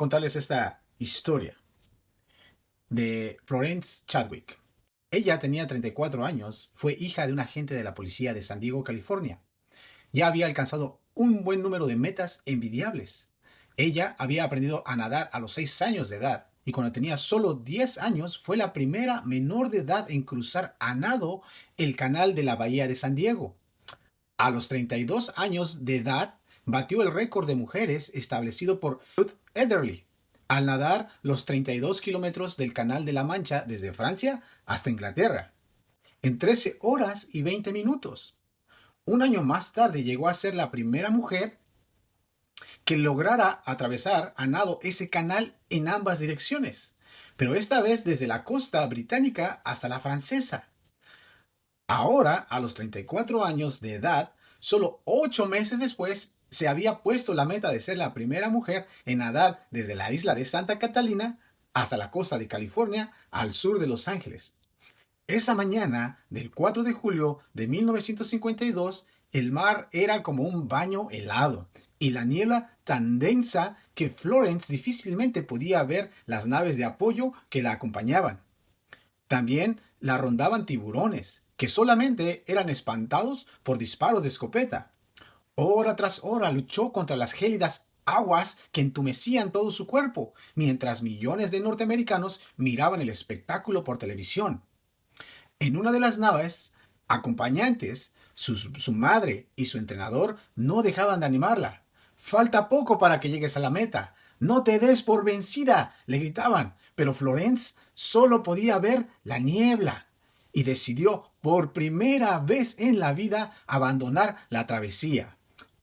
contarles esta historia de Florence Chadwick. Ella tenía 34 años, fue hija de un agente de la policía de San Diego, California. Ya había alcanzado un buen número de metas envidiables. Ella había aprendido a nadar a los 6 años de edad y cuando tenía solo 10 años fue la primera menor de edad en cruzar a nado el canal de la bahía de San Diego. A los 32 años de edad batió el récord de mujeres establecido por Ruth Ederly al nadar los 32 kilómetros del Canal de la Mancha desde Francia hasta Inglaterra, en 13 horas y 20 minutos. Un año más tarde llegó a ser la primera mujer que lograra atravesar a nado ese canal en ambas direcciones, pero esta vez desde la costa británica hasta la francesa. Ahora, a los 34 años de edad, solo 8 meses después, se había puesto la meta de ser la primera mujer en nadar desde la isla de Santa Catalina hasta la costa de California al sur de Los Ángeles. Esa mañana del 4 de julio de 1952, el mar era como un baño helado y la niebla tan densa que Florence difícilmente podía ver las naves de apoyo que la acompañaban. También la rondaban tiburones, que solamente eran espantados por disparos de escopeta. Hora tras hora luchó contra las gélidas aguas que entumecían todo su cuerpo, mientras millones de norteamericanos miraban el espectáculo por televisión. En una de las naves, acompañantes, su madre y su entrenador no dejaban de animarla. «Falta poco para que llegues a la meta. No te des por vencida», le gritaban, pero Florence solo podía ver la niebla y decidió por primera vez en la vida abandonar la travesía.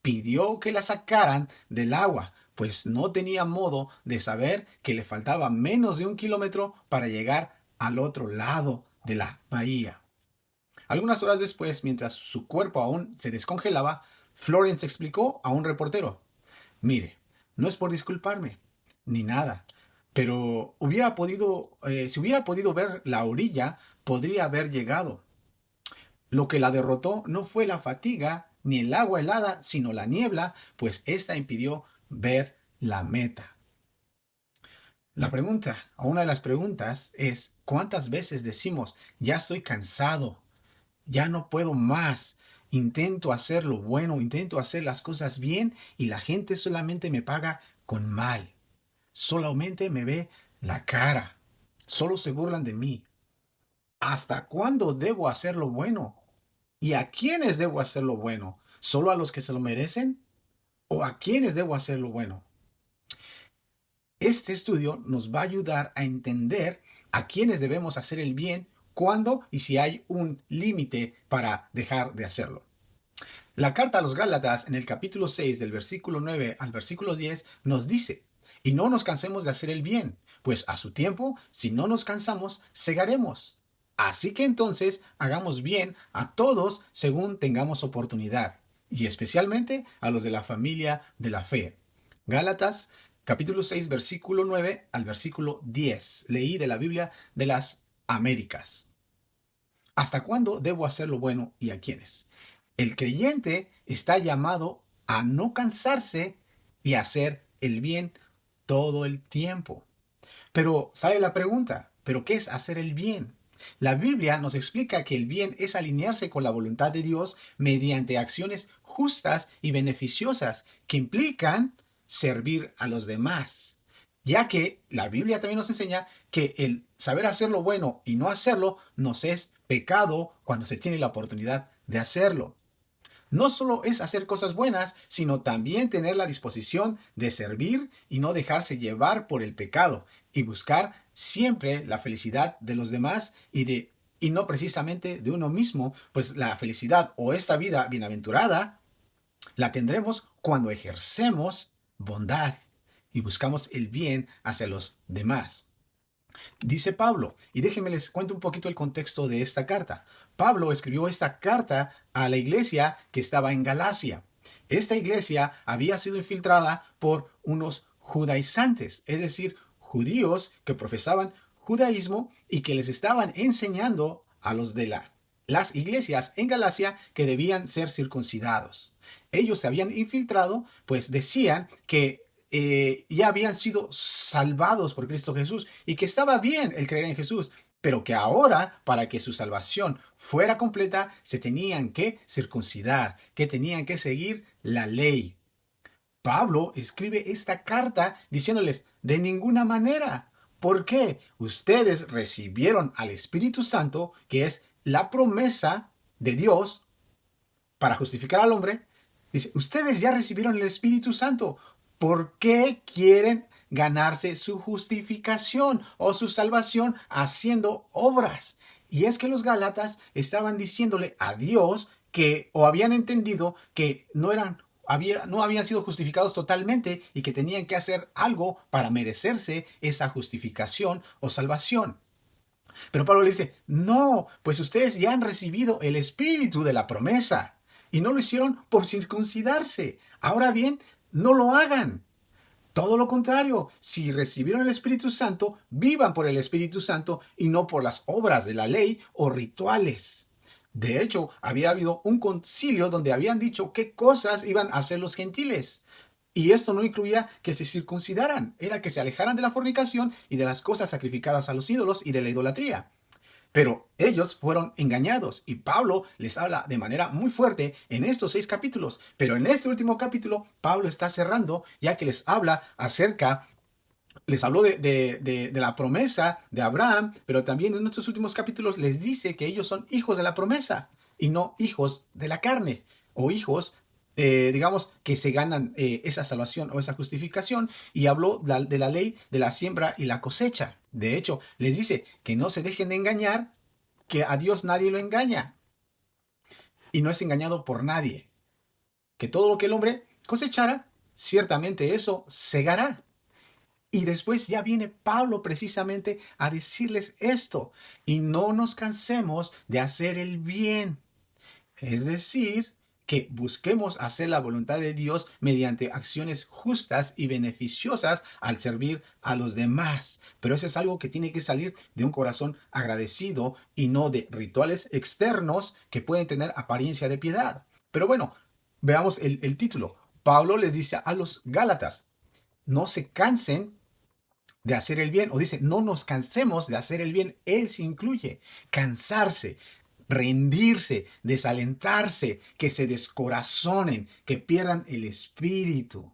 Pidió que la sacaran del agua, pues no tenía modo de saber que le faltaba menos de 1 kilómetro para llegar al otro lado de la bahía. Algunas horas después, mientras su cuerpo aún se descongelaba, Florence explicó a un reportero: «Mire, no es por disculparme, ni nada, pero si hubiera podido ver la orilla, podría haber llegado. Lo que la derrotó no fue la fatiga ni el agua helada, sino la niebla, pues ésta impidió ver la meta». Una de las preguntas es: ¿cuántas veces decimos, ya estoy cansado, ya no puedo más, intento hacer lo bueno, intento hacer las cosas bien y la gente solamente me paga con mal, solamente me ve la cara, solo se burlan de mí? ¿Hasta cuándo debo hacer lo bueno? ¿Y a quiénes debo hacer lo bueno? ¿Solo a los que se lo merecen? ¿O a quiénes debo hacer lo bueno? Este estudio nos va a ayudar a entender a quiénes debemos hacer el bien, cuándo y si hay un límite para dejar de hacerlo. La carta a los Gálatas en el capítulo 6 del versículo 9 al versículo 10 nos dice: «Y no nos cansemos de hacer el bien, pues a su tiempo, si no nos cansamos, segaremos. Así que entonces hagamos bien a todos según tengamos oportunidad, y especialmente a los de la familia de la fe». Gálatas capítulo 6 versículo 9 al versículo 10. Leí de la Biblia de las Américas. ¿Hasta cuándo debo hacer lo bueno y a quiénes? El creyente está llamado a no cansarse y a hacer el bien todo el tiempo. Pero sale la pregunta: ¿pero qué es hacer el bien? La Biblia nos explica que el bien es alinearse con la voluntad de Dios mediante acciones justas y beneficiosas que implican servir a los demás, ya que la Biblia también nos enseña que el saber hacer lo bueno y no hacerlo nos es pecado cuando se tiene la oportunidad de hacerlo. No solo es hacer cosas buenas, sino también tener la disposición de servir y no dejarse llevar por el pecado y buscar siempre la felicidad de los demás y no precisamente de uno mismo, pues la felicidad o esta vida bienaventurada la tendremos cuando ejercemos bondad y buscamos el bien hacia los demás. Dice Pablo, y déjenme les cuento un poquito el contexto de esta carta. Pablo escribió esta carta a la iglesia que estaba en Galacia. Esta iglesia había sido infiltrada por unos judaizantes, es decir, judíos que profesaban judaísmo y que les estaban enseñando a los de las iglesias en Galacia que debían ser circuncidados. Ellos se habían infiltrado, pues decían que ya habían sido salvados por Cristo Jesús y que estaba bien el creer en Jesús, pero que ahora, para que su salvación fuera completa, se tenían que circuncidar, que tenían que seguir la ley. Pablo escribe esta carta diciéndoles, de ninguna manera. ¿Por qué? Ustedes recibieron al Espíritu Santo, que es la promesa de Dios para justificar al hombre. Dice, ustedes ya recibieron el Espíritu Santo. ¿Por qué quieren ganarse su justificación o su salvación haciendo obras? Y es que los Gálatas estaban diciéndole a Dios que, o habían entendido que no habían sido justificados totalmente y que tenían que hacer algo para merecerse esa justificación o salvación. Pero Pablo le dice, no, pues ustedes ya han recibido el espíritu de la promesa y no lo hicieron por circuncidarse. Ahora bien, no lo hagan. Todo lo contrario, si recibieron el Espíritu Santo, vivan por el Espíritu Santo y no por las obras de la ley o rituales. De hecho, había habido un concilio donde habían dicho qué cosas iban a hacer los gentiles. Y esto no incluía que se circuncidaran, era que se alejaran de la fornicación y de las cosas sacrificadas a los ídolos y de la idolatría. Pero ellos fueron engañados y Pablo les habla de manera muy fuerte en estos 6 capítulos. Pero en este último capítulo, Pablo está cerrando ya que les habló de la promesa de Abraham, pero también en estos últimos capítulos les dice que ellos son hijos de la promesa y no hijos de la carne o hijos digamos, que se ganan esa salvación o esa justificación, y habló de la ley de la siembra y la cosecha. De hecho, les dice que no se dejen de engañar, que a Dios nadie lo engaña y no es engañado por nadie. Que todo lo que el hombre cosechara, ciertamente eso segará. Y después ya viene Pablo precisamente a decirles esto, y no nos cansemos de hacer el bien. Es decir, que busquemos hacer la voluntad de Dios mediante acciones justas y beneficiosas al servir a los demás. Pero eso es algo que tiene que salir de un corazón agradecido y no de rituales externos que pueden tener apariencia de piedad. Pero bueno, veamos el título. Pablo les dice a los Gálatas, no se cansen de hacer el bien, o dice, no nos cansemos de hacer el bien. Él se incluye cansarse, rendirse, desalentarse, que se descorazonen, que pierdan el espíritu.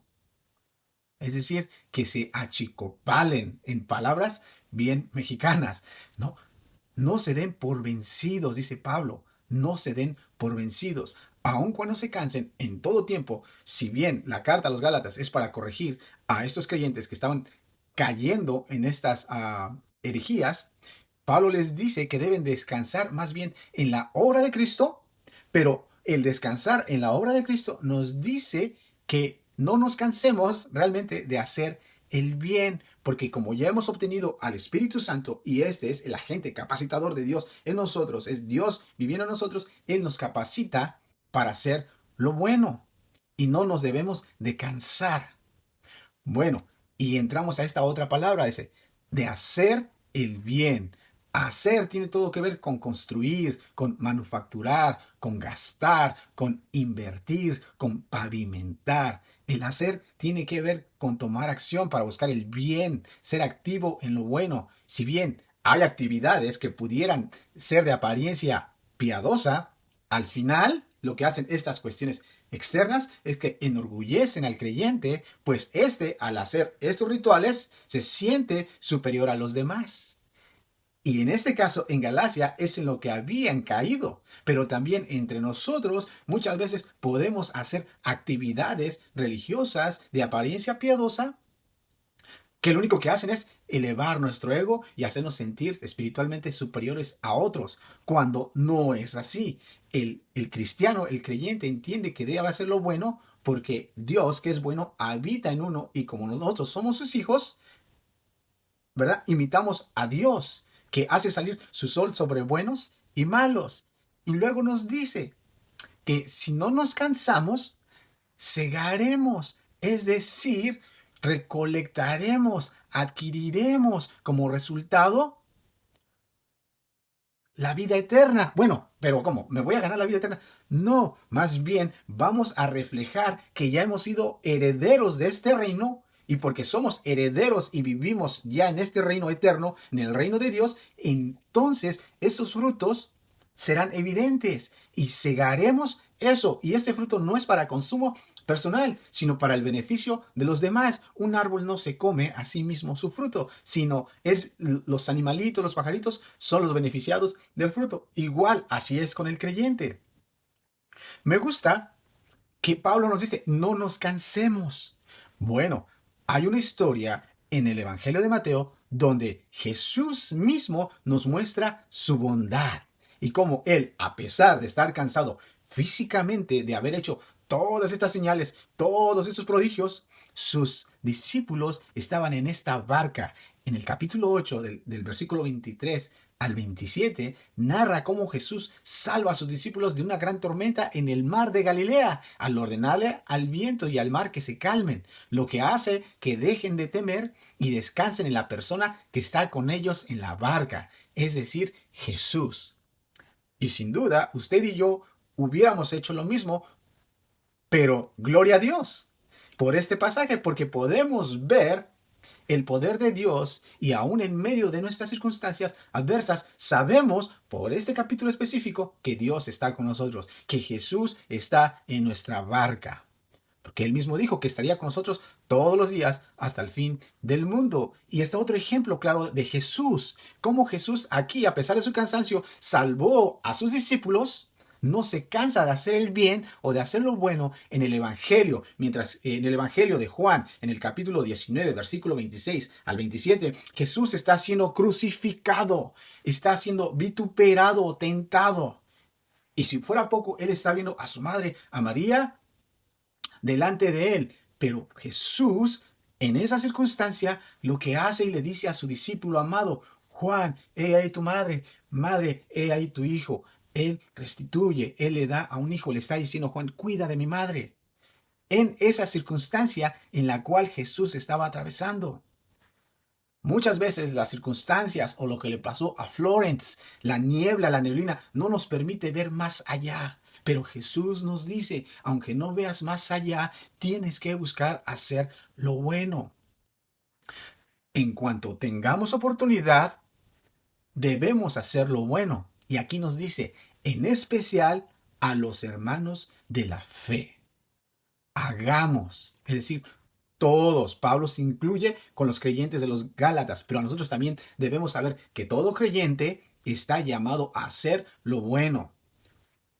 Es decir, que se achicopalen, en palabras bien mexicanas. No, no se den por vencidos, dice Pablo, no se den por vencidos. Aun cuando se cansen en todo tiempo, si bien la carta a los Gálatas es para corregir a estos creyentes que estaban cayendo en estas herejías, Pablo les dice que deben descansar más bien en la obra de Cristo, pero el descansar en la obra de Cristo nos dice que no nos cansemos realmente de hacer el bien, porque como ya hemos obtenido al Espíritu Santo y este es el agente capacitador de Dios en nosotros, es Dios viviendo en nosotros, Él nos capacita para hacer lo bueno y no nos debemos de cansar. Bueno, y entramos a esta otra palabra, dice, de hacer el bien. Hacer tiene todo que ver con construir, con manufacturar, con gastar, con invertir, con pavimentar. El hacer tiene que ver con tomar acción para buscar el bien, ser activo en lo bueno. Si bien hay actividades que pudieran ser de apariencia piadosa, al final lo que hacen estas cuestiones externas es que enorgullecen al creyente, pues éste, al hacer estos rituales, se siente superior a los demás. Y en este caso, en Galacia, es en lo que habían caído. Pero también entre nosotros muchas veces podemos hacer actividades religiosas de apariencia piadosa que lo único que hacen es elevar nuestro ego y hacernos sentir espiritualmente superiores a otros, cuando no es así. El cristiano, el creyente, entiende que debe hacer lo bueno porque Dios, que es bueno, habita en uno y como nosotros somos sus hijos, ¿verdad? Imitamos a Dios, que hace salir su sol sobre buenos y malos. Y luego nos dice que si no nos cansamos, segaremos, es decir, recolectaremos, adquiriremos como resultado la vida eterna. Bueno, pero ¿cómo? ¿Me voy a ganar la vida eterna? No, más bien vamos a reflejar que ya hemos sido herederos de este reino y porque somos herederos y vivimos ya en este reino eterno, en el reino de Dios, entonces esos frutos serán evidentes y cegaremos eso. Y este fruto no es para consumo personal, sino para el beneficio de los demás. Un árbol no se come a sí mismo su fruto, sino es los animalitos, los pajaritos son los beneficiados del fruto. Igual, así es con el creyente. Me gusta que Pablo nos dice, no nos cansemos. Bueno, hay una historia en el Evangelio de Mateo donde Jesús mismo nos muestra su bondad y cómo él, a pesar de estar cansado físicamente de haber hecho todas estas señales, todos estos prodigios, sus discípulos estaban en esta barca. En el capítulo 8 del versículo 23 al 27 narra cómo Jesús salva a sus discípulos de una gran tormenta en el mar de Galilea al ordenarle al viento y al mar que se calmen, lo que hace que dejen de temer y descansen en la persona que está con ellos en la barca, es decir, Jesús. Y sin duda, usted y yo hubiéramos hecho lo mismo, pero gloria a Dios por este pasaje, porque podemos ver el poder de Dios y aún en medio de nuestras circunstancias adversas, sabemos por este capítulo específico que Dios está con nosotros, que Jesús está en nuestra barca. Porque él mismo dijo que estaría con nosotros todos los días hasta el fin del mundo. Y está otro ejemplo claro de Jesús. Cómo Jesús aquí, a pesar de su cansancio, salvó a sus discípulos. No se cansa de hacer el bien o de hacer lo bueno en el Evangelio. Mientras en el Evangelio de Juan, en el capítulo 19, versículo 26 al 27, Jesús está siendo crucificado, está siendo vituperado o tentado. Y si fuera poco, él está viendo a su madre, a María, delante de él. Pero Jesús, en esa circunstancia, lo que hace y le dice a su discípulo amado, Juan, he ahí tu madre, madre, he ahí tu hijo. Él restituye, él le da a un hijo, le está diciendo, Juan, cuida de mi madre. En esa circunstancia en la cual Jesús estaba atravesando. Muchas veces las circunstancias o lo que le pasó a Florence, la niebla, la neblina, no nos permite ver más allá. Pero Jesús nos dice, aunque no veas más allá, tienes que buscar hacer lo bueno. En cuanto tengamos oportunidad, debemos hacer lo bueno. Y aquí nos dice, en especial a los hermanos de la fe. Hagamos, es decir, todos, Pablo se incluye con los creyentes de los Gálatas, pero nosotros también debemos saber que todo creyente está llamado a hacer lo bueno.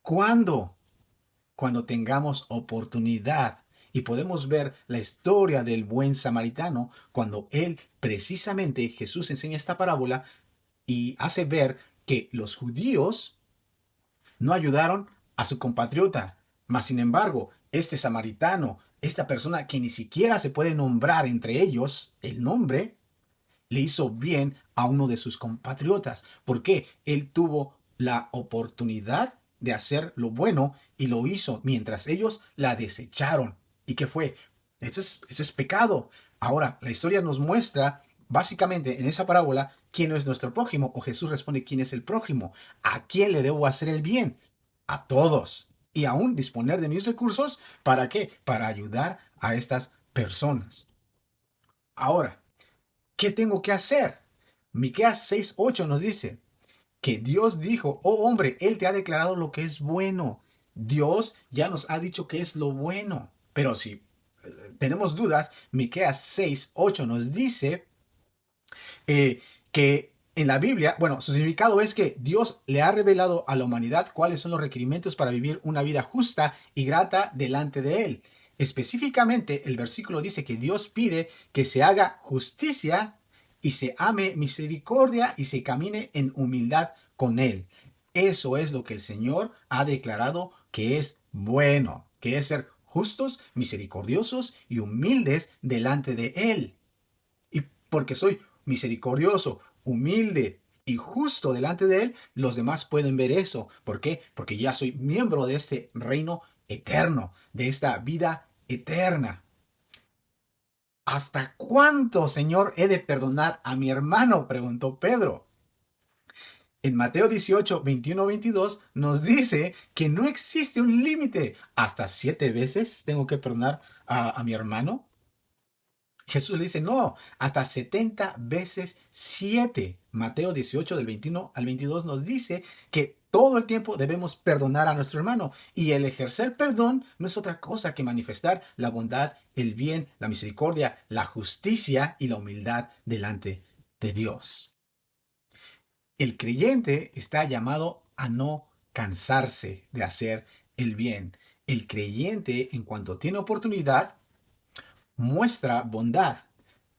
¿Cuándo? Cuando tengamos oportunidad. Y podemos ver la historia del buen samaritano cuando él, precisamente, Jesús enseña esta parábola y hace ver que los judíos no ayudaron a su compatriota, mas sin embargo, este samaritano, esta persona que ni siquiera se puede nombrar entre ellos el nombre, le hizo bien a uno de sus compatriotas. ¿Por qué? Él tuvo la oportunidad de hacer lo bueno y lo hizo mientras ellos la desecharon. ¿Y qué fue? Eso es pecado. Ahora, la historia nos muestra básicamente en esa parábola quién es nuestro prójimo, o Jesús responde quién es el prójimo. ¿A quién le debo hacer el bien? A todos. Y aún disponer de mis recursos, ¿para qué? Para ayudar a estas personas. Ahora, ¿qué tengo que hacer? Miqueas 6:8 nos dice que Dios dijo, oh hombre, Él te ha declarado lo que es bueno. Dios ya nos ha dicho que es lo bueno. Pero si tenemos dudas, Miqueas 6:8 nos dice que en la Biblia, bueno, su significado es que Dios le ha revelado a la humanidad cuáles son los requerimientos para vivir una vida justa y grata delante de Él. Específicamente, el versículo dice que Dios pide que se haga justicia y se ame misericordia y se camine en humildad con Él. Eso es lo que el Señor ha declarado que es bueno, que es ser justos, misericordiosos y humildes delante de Él. Y porque soy misericordioso, humilde y justo delante de Él, los demás pueden ver eso. ¿Por qué? Porque ya soy miembro de este reino eterno, de esta vida eterna. ¿Hasta cuánto, Señor, he de perdonar a mi hermano?, preguntó Pedro. En Mateo 18, 21, 22 nos dice que no existe un límite. ¿Hasta 7 veces tengo que perdonar a mi hermano? Jesús le dice, no, hasta 70 veces 7. Mateo 18 del 21 al 22 nos dice que todo el tiempo debemos perdonar a nuestro hermano. Y el ejercer perdón no es otra cosa que manifestar la bondad, el bien, la misericordia, la justicia y la humildad delante de Dios. El creyente está llamado a no cansarse de hacer el bien. El creyente, en cuanto tiene oportunidad, muestra bondad,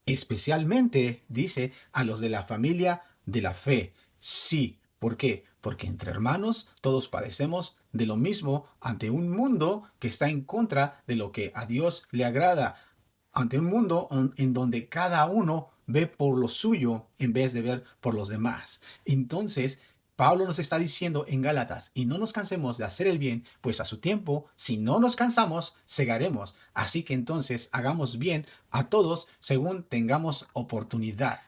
especialmente, dice, a los de la familia de la fe. Sí, ¿por qué? Porque entre hermanos todos padecemos de lo mismo ante un mundo que está en contra de lo que a Dios le agrada, ante un mundo en donde cada uno ve por lo suyo en vez de ver por los demás. Entonces, Pablo nos está diciendo en Gálatas, y no nos cansemos de hacer el bien, pues a su tiempo, si no nos cansamos, segaremos. Así que entonces hagamos bien a todos según tengamos oportunidad,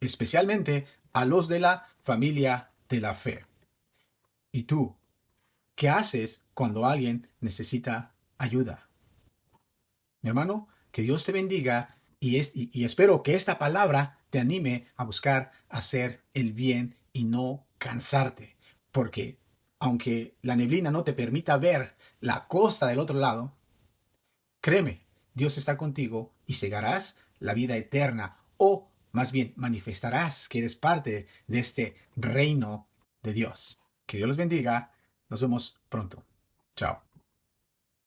especialmente a los de la familia de la fe. ¿Y tú, qué haces cuando alguien necesita ayuda? Mi hermano, que Dios te bendiga y espero que esta palabra te anime a buscar hacer el bien y no cansarte. Porque aunque la neblina no te permita ver la costa del otro lado, créeme, Dios está contigo y cegarás la vida eterna o más bien manifestarás que eres parte de este reino de Dios. Que Dios los bendiga. Nos vemos pronto. Chao.